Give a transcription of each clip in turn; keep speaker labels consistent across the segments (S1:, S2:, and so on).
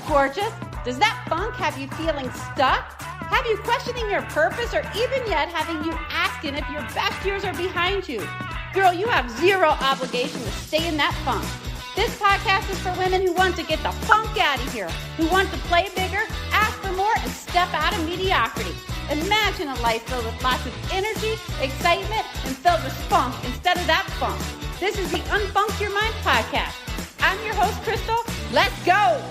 S1: gorgeous? Does that funk have you feeling stuck? Have you questioning your purpose, or even yet having you asking if your best years are behind you? Girl, you have zero obligation to stay in that funk. This podcast is for women who want to get the funk out of here, who want to play bigger, ask for more, and step out of mediocrity. Imagine a life filled with lots of energy, excitement, and filled with spunk instead of that funk. This is the Unfunk Your Mind podcast. I'm your host, Crystal. Let's go!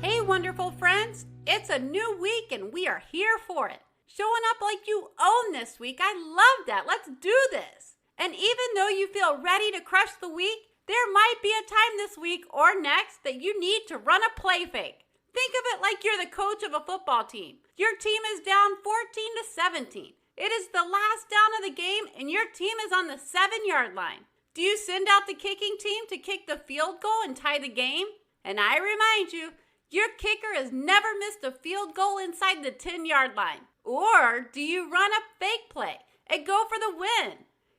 S1: Hey, wonderful friends. It's a new week, and we are here for it. Showing up like you own this week. I love that. Let's do this. And even though you feel ready to crush the week, there might be a time this week or next that you need to run a play fake. Think of it like you're the coach of a football team. Your team is down 14-17. It is the last down of the game, and your team is on the 7-yard line. Do you send out the kicking team to kick the field goal and tie the game? And I remind you, your kicker has never missed a field goal inside the 10-yard line. Or do you run a fake play and go for the win?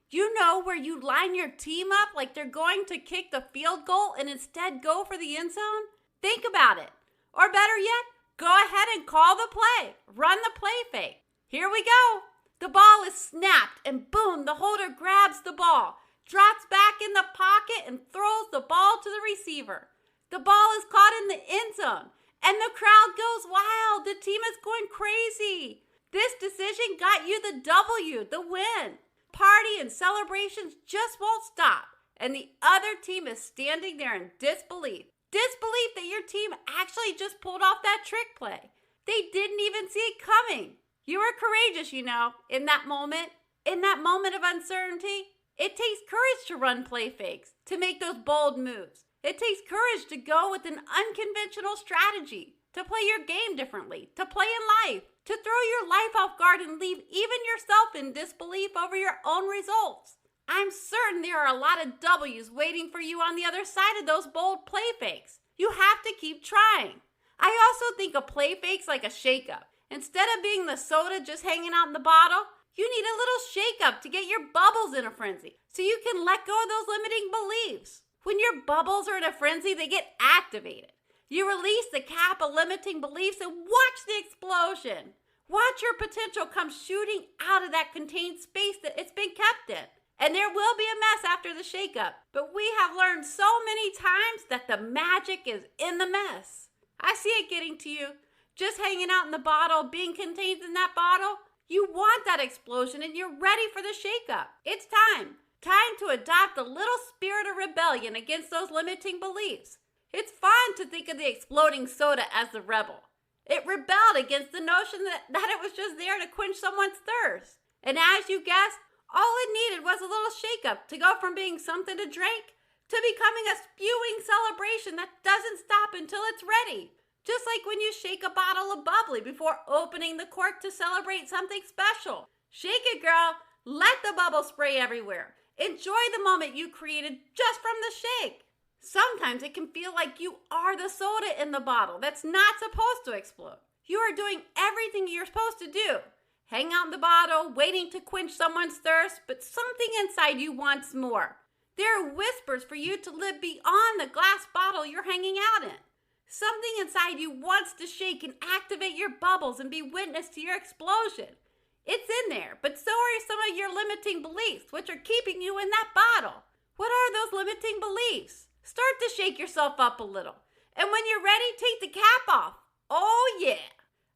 S1: You know, where you line your team up like they're going to kick the field goal and instead go for the end zone? Think about it. Or better yet, go ahead and call the play. Run the play fake. Here we go. The ball is snapped and boom, the holder grabs the ball, drops back in the pocket and throws the ball to the receiver. The ball is caught in the end zone and the crowd goes wild. The team is going crazy. This decision got you the W, the win. Party and celebrations just won't stop, and the other team is standing there in disbelief. Disbelief that your team actually just pulled off that trick play. They didn't even see it coming. You were courageous, you know, in that moment. In that moment of uncertainty, it takes courage to run play fakes, to make those bold moves. It takes courage to go with an unconventional strategy, to play your game differently, to play in life, to throw your life off guard and leave even yourself in disbelief over your own results. I'm certain there are a lot of W's waiting for you on the other side of those bold play fakes. You have to keep trying. I also think of play fakes like a shake-up. Instead of being the soda just hanging out in the bottle, you need a little shake-up to get your bubbles in a frenzy so you can let go of those limiting beliefs. When your bubbles are in a frenzy, they get activated. You release the cap of limiting beliefs and watch the explosion. Watch your potential come shooting out of that contained space that it's been kept in. And there will be a mess after the shakeup, but we have learned so many times that the magic is in the mess. I see it getting to you. Just hanging out in the bottle, being contained in that bottle. You want that explosion and you're ready for the shakeup. It's time. Time to adopt a little spirit of rebellion against those limiting beliefs. It's fun to think of the exploding soda as the rebel. It rebelled against the notion that it was just there to quench someone's thirst. And as you guessed, all it needed was a little shakeup to go from being something to drink to becoming a spewing celebration that doesn't stop until it's ready. Just like when you shake a bottle of bubbly before opening the cork to celebrate something special. Shake it, girl. Let the bubble spray everywhere. Enjoy the moment you created just from the shake. Sometimes it can feel like you are the soda in the bottle that's not supposed to explode. You are doing everything you're supposed to do. Hang out in the bottle, waiting to quench someone's thirst, but something inside you wants more. There are whispers for you to live beyond the glass bottle you're hanging out in. Something inside you wants to shake and activate your bubbles and be witness to your explosion. It's in there, but so are some of your limiting beliefs, which are keeping you in that bottle. What are those limiting beliefs? Start to shake yourself up a little. And when you're ready, take the cap off. Oh yeah.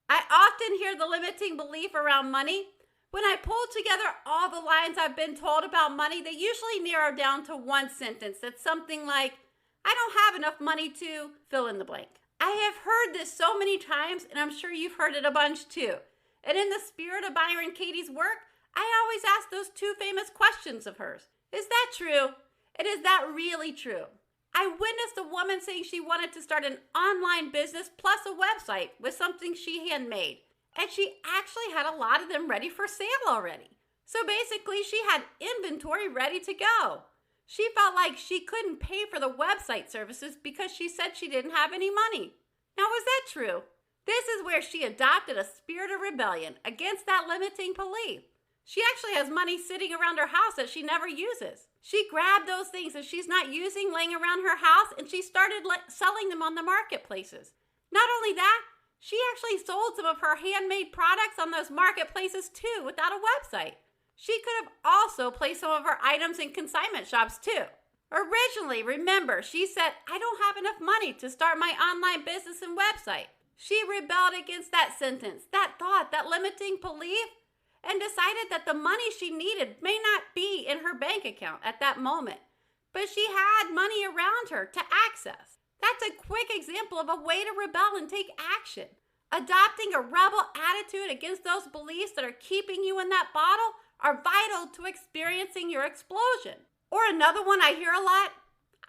S1: I often hear the limiting belief around money. When I pull together all the lines I've been told about money, they usually narrow down to one sentence that's something like, I don't have enough money to fill in the blank. I have heard this so many times, and I'm sure you've heard it a bunch too. And in the spirit of Byron Katie's work, I always ask those two famous questions of hers. Is that true? And is that really true? I witnessed a woman saying she wanted to start an online business plus a website with something she had made. And she actually had a lot of them ready for sale already. So basically, she had inventory ready to go. She felt like she couldn't pay for the website services because she said she didn't have any money. Now, is that true? This is where she adopted a spirit of rebellion against that limiting belief. She actually has money sitting around her house that she never uses. She grabbed those things that she's not using laying around her house, and she started selling them on the marketplaces. Not only that, she actually sold some of her handmade products on those marketplaces too without a website. She could have also placed some of her items in consignment shops too. Originally, remember, she said, I don't have enough money to start my online business and website. She rebelled against that sentence, that thought, that limiting belief, and decided that the money she needed may not be in her bank account at that moment, but she had money around her to access. That's a quick example of a way to rebel and take action. Adopting a rebel attitude against those beliefs that are keeping you in that bottle are vital to experiencing your explosion. Or another one I hear a lot,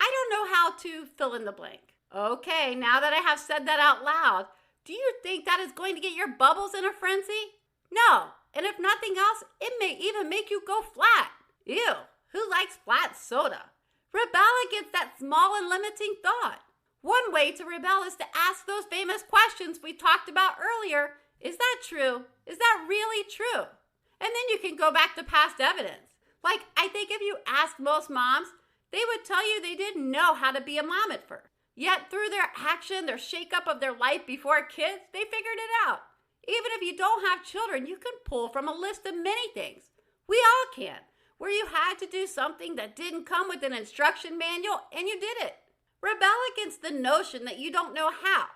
S1: I don't know how to fill in the blank. Okay, now that I have said that out loud, do you think that is going to get your bubbles in a frenzy? No, and if nothing else, it may even make you go flat. Ew, who likes flat soda? Rebel against that small and limiting thought. One way to rebel is to ask those famous questions we talked about earlier. Is that true? Is that really true? And then you can go back to past evidence. Like, I think if you ask most moms, they would tell you they didn't know how to be a mom at first. Yet through their action, their shakeup of their life before kids, they figured it out. Even if you don't have children, you can pull from a list of many things. We all can, where you had to do something that didn't come with an instruction manual and you did it. Rebel against the notion that you don't know how.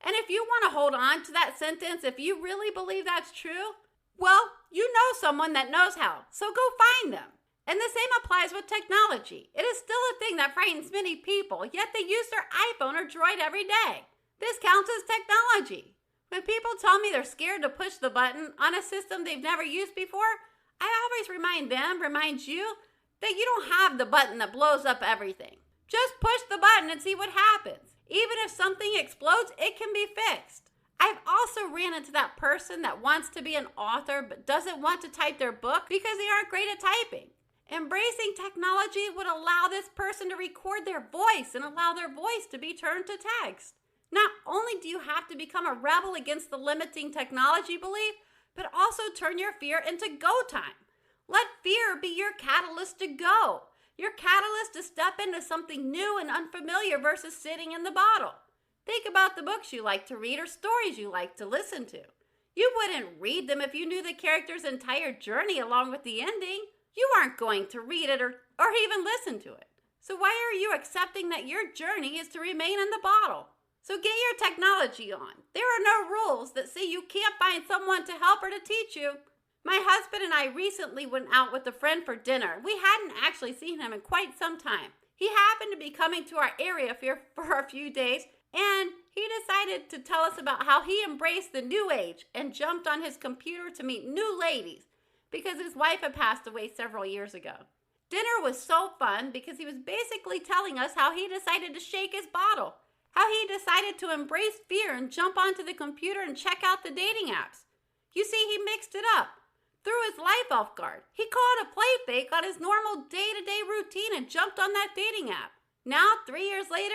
S1: And if you want to hold on to that sentence, if you really believe that's true, well, you know someone that knows how, so go find them. And the same applies with technology. It is still a thing that frightens many people, yet they use their iPhone or Droid every day. This counts as technology. When people tell me they're scared to push the button on a system they've never used before, I always remind you, that you don't have the button that blows up everything. Just push the button and see what happens. Even if something explodes, it can be fixed. I've also ran into that person that wants to be an author but doesn't want to type their book because they aren't great at typing. Embracing technology would allow this person to record their voice and allow their voice to be turned to text. Not only do you have to become a rebel against the limiting technology belief, but also turn your fear into go time. Let fear be your catalyst to go. Your catalyst to step into something new and unfamiliar versus sitting in the bottle. Think about the books you like to read or stories you like to listen to. You wouldn't read them if you knew the character's entire journey along with the ending. You aren't going to read it or even listen to it. So why are you accepting that your journey is to remain in the bottle? So get your technology on. There are no rules that say you can't find someone to help or to teach you. My husband and I recently went out with a friend for dinner. We hadn't actually seen him in quite some time. He happened to be coming to our area for a few days, and he decided to tell us about how he embraced the new age and jumped on his computer to meet new ladies because his wife had passed away several years ago. Dinner was so fun because he was basically telling us how he decided to shake his bottle, how he decided to embrace fear and jump onto the computer and check out the dating apps. You see, he mixed it up. Threw his life off guard. He called a play fake on his normal day-to-day routine and jumped on that dating app. Now, 3 years later,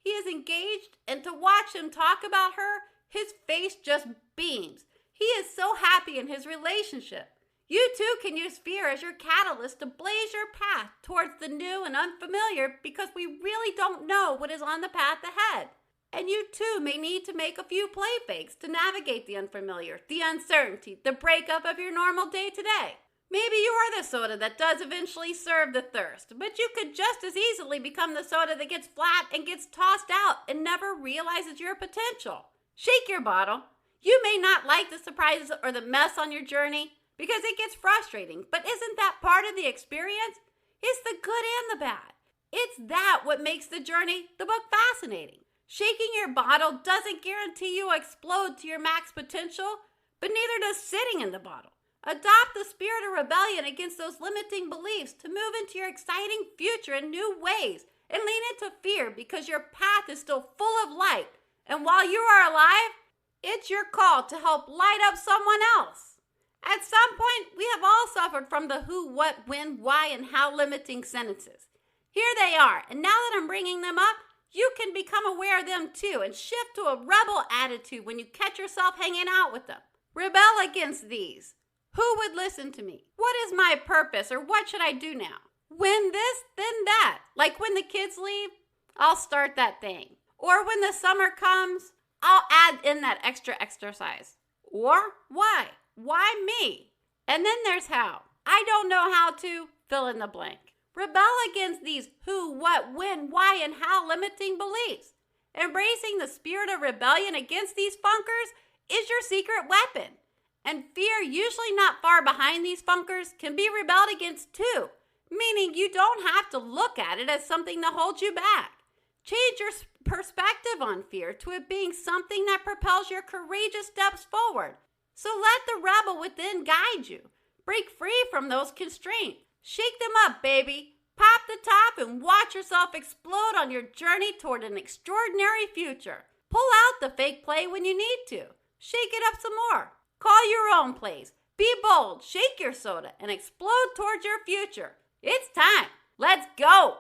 S1: he is engaged, and to watch him talk about her, his face just beams. He is so happy in his relationship. You too can use fear as your catalyst to blaze your path towards the new and unfamiliar because we really don't know what is on the path ahead. And you too may need to make a few play fakes to navigate the unfamiliar, the uncertainty, the breakup of your normal day-to-day. Maybe you are the soda that does eventually serve the thirst, but you could just as easily become the soda that gets flat and gets tossed out and never realizes your potential. Shake your bottle. You may not like the surprises or the mess on your journey because it gets frustrating, but isn't that part of the experience? It's the good and the bad. It's that what makes the journey, the book, fascinating. Shaking your bottle doesn't guarantee you explode to your max potential, but neither does sitting in the bottle. Adopt the spirit of rebellion against those limiting beliefs to move into your exciting future in new ways and lean into fear because your path is still full of light. And while you are alive, it's your call to help light up someone else. At some point, we have all suffered from the who, what, when, why, and how limiting sentences. Here they are, and now that I'm bringing them up, you can become aware of them too and shift to a rebel attitude when you catch yourself hanging out with them. Rebel against these. Who would listen to me? What is my purpose, or what should I do now? When this, then that. Like when the kids leave, I'll start that thing. Or when the summer comes, I'll add in that extra exercise. Or why? Why me? And then there's how. I don't know how to fill in the blank. Rebel against these who, what, when, why, and how limiting beliefs. Embracing the spirit of rebellion against these funkers is your secret weapon. And fear, usually not far behind these funkers, can be rebelled against too. Meaning you don't have to look at it as something that holds you back. Change your perspective on fear to it being something that propels your courageous steps forward. So let the rebel within guide you. Break free from those constraints. Shake them up, baby. Pop the top and watch yourself explode on your journey toward an extraordinary future. Pull out the fake play when you need to. Shake it up some more. Call your own plays. Be bold, shake your soda, and explode towards your future. It's time. Let's go.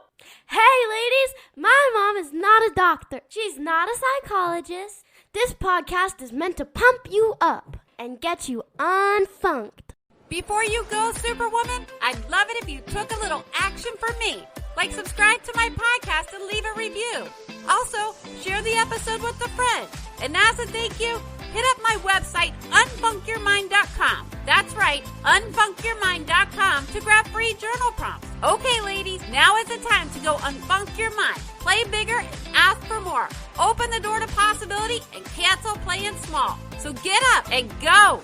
S2: Hey, ladies, my mom is not a doctor. She's not a psychologist. This podcast is meant to pump you up and get you unfunked.
S1: Before you go, Superwoman, I'd love it if you took a little action for me. Like subscribe to my podcast and leave a review. Also, share the episode with a friend. And as a thank you, hit up my website, unfunkyourmind.com. That's right, unfunkyourmind.com to grab free journal prompts. Okay, ladies, now is the time to go unfunk your mind. Play bigger and ask for more. Open the door to possibility and cancel playing small. So get up and go.